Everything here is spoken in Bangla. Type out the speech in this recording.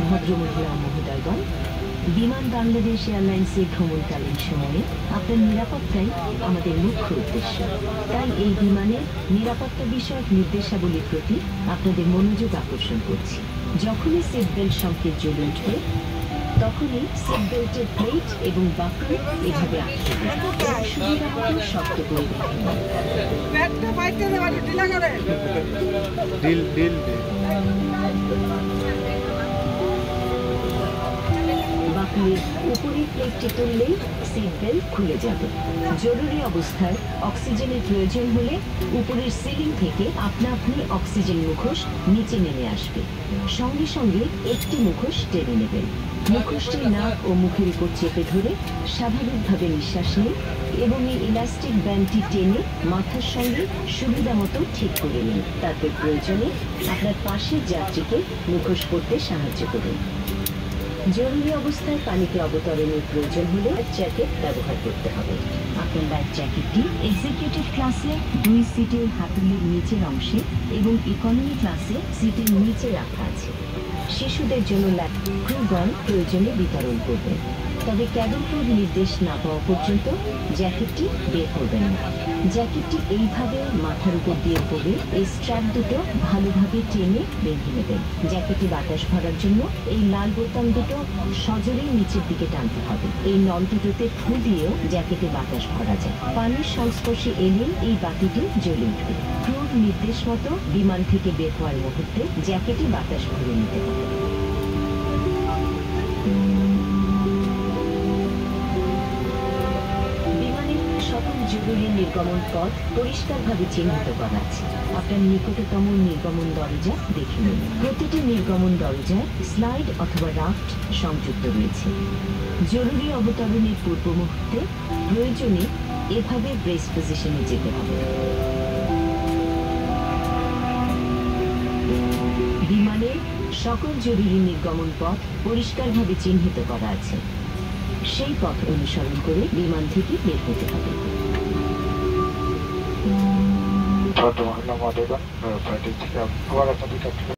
ভদ্রমহিলা মহোদয়গণ, বিমান বাংলাদেশ এয়ারলাইন্সের ভ্রমণকালীন সময়ে আপনার নিরাপত্তাই আমাদের মুখ্য উদ্দেশ্য। তাই এই বিমানের নিরাপত্তা বিষয়ক নির্দেশাবলীর প্রতি আপনাদের মনোযোগ আকর্ষণ করছি। যখনই সিট বেল্ট সংকেত জ্বলে উঠবে তখনই সিট বেল্টের প্লেট এবং বাকল এভাবে আটকে দেবেন। সুবিধা মতো শক্ত করে বাকলের উপরের প্লেটটি তুললেই সিট বেল্ট খুলে যাবে। জরুরি অবস্থায় অক্সিজেনের প্রয়োজন হলে উপরের সিলিং থেকে আপনা আপনি অক্সিজেন মুখোশ নিচে নেমে আসবে। সঙ্গে সঙ্গে একটি মুখোশ টেনে নেবেন। মুখোশটি নাক ও মুখের উপর চেপে ধরে স্বাভাবিকভাবে নিঃশ্বাস নিন এবং এই ইলাস্টিক ব্যান্ডটি টেনে মাথার সঙ্গে সুবিধা মতো ঠিক করে নিন। তারপর প্রয়োজনে আপনার পাশের যাত্রীকে মুখোশ পরতে সাহায্য করুন। জরুরি অবস্থায় পানিতে অবতরণের প্রয়োজন হলে জ্যাকেট ব্যবহার করতে হবে। আপনার লাইফ জ্যাকেটটি এক্সিকিউটিভ ক্লাসে 2 সিটের হাতলের নিচের অংশে এবং ইকোনমি ক্লাসে সিটের নিচে রাখা আছে। শিশুদের জন্য ক্রুগন প্রয়োজনে বিতরণ করবেন, তবে ক্যাবিন ক্রুর নির্দেশ না পাওয়া পর্যন্ত জ্যাকেটটি বের করবেন না। জ্যাকেটটি এইভাবে মাথার উপর দিয়ে পরে এই স্ট্র্যাপ দুটো ভালোভাবে টেনে বেঁধে নেবেন। জ্যাকেটে বাতাস ভরার জন্য এই লাল বোতাম দুটো সজোরেই নিচের দিকে টানতে হবে। এই নল দুটোতে ফু দিয়েও জ্যাকেটে বাতাস ভরা যায়। পানির সংস্পর্শে এলে এই বাতিটি জ্বলে উঠবে। ক্রুর নির্দেশ মতো বিমান থেকে বের হওয়ার মুহূর্তে জ্যাকেটে বাতাস ভরে নিতে হবে। জরুরি নির্গমন পথ পরিষ্কারভাবে চিহ্নিত করা আছে। আপনার নিকটতম নির্গমন দরজা দেখে নিন। প্রতিটি নির্গমন দরজায় স্লাইড অথবা রাফট সংযুক্ত রয়েছে। জরুরি অবতরণের পূর্ব মুহূর্তে প্রয়োজনে এভাবে ব্রেস পজিশনে যেতে হবে। বিমানের সকল জরুরি নির্গমন পথ পরিষ্কারভাবে চিহ্নিত করা আছে। সেই পথ অনুসরণ করে বিমান থেকে বের হতে হবে। ভদ্রমহিলা মহোদয়গণ, ফ্লাইটের থেকে আবার আপনাদের